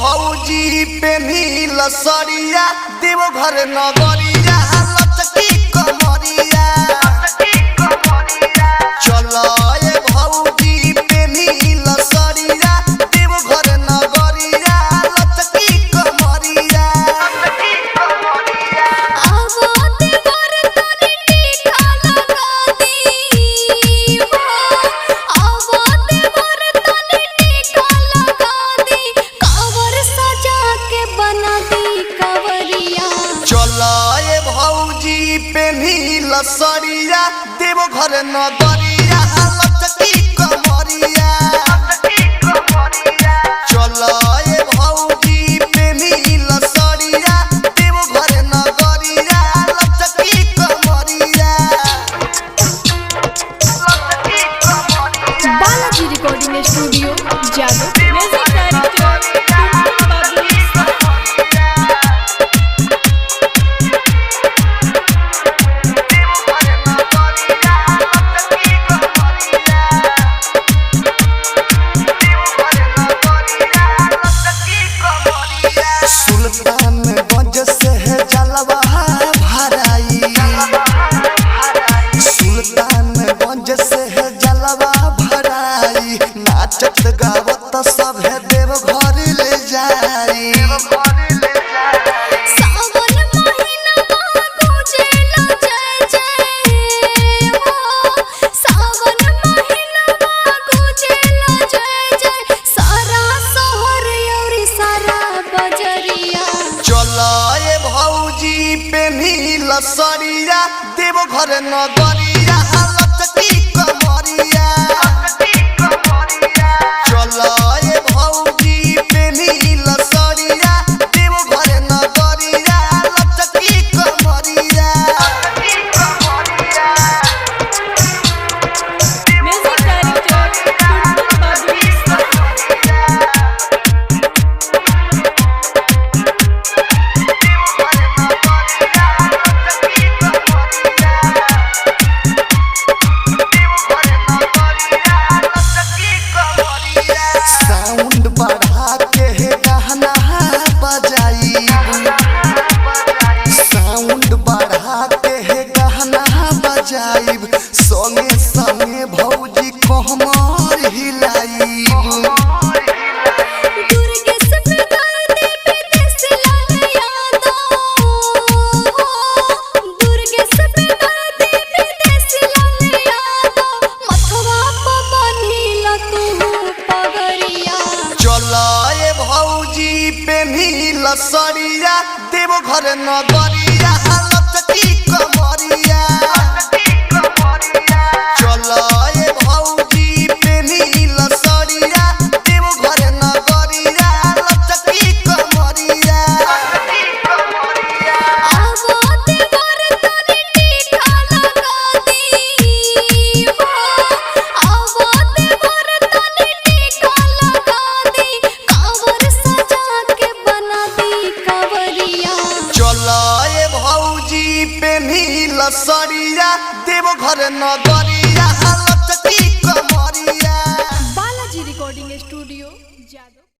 भौजी पेनी लसरिया देवघर नगरिया लचकी कमरिया चलो ए भौजी पेनी लसरिया देवघर नगरिया लचकी कमरिया पेनी लसरिया देवघर नगरिया लचकी कमरिया चलो ए भौजी पेनी लसरिया देवघर नगरिया लचकी कमरिया बालाजी रिकॉर्डिंग स्टूडियो जादू म्यूजिक डायरेक्टर सुल्तानगंज से है जलवा भराई सुल्तानगंज से है जलवा भराई नाचत गावत सब है देवघर ले जाई पेनी लसरिया देवघर नगरिया लचकी कमरिया चलो ए भौजी पेनी लसरिया देवघर नगरिया लचकी कमरिया म्यूजिक साउंड बढ़ा के गाना बजाई साउंड बढ़ा के गाना बजाई संगे संगे भौजी कहमर हिलाई पेनी लसरिया देवघर नगरिया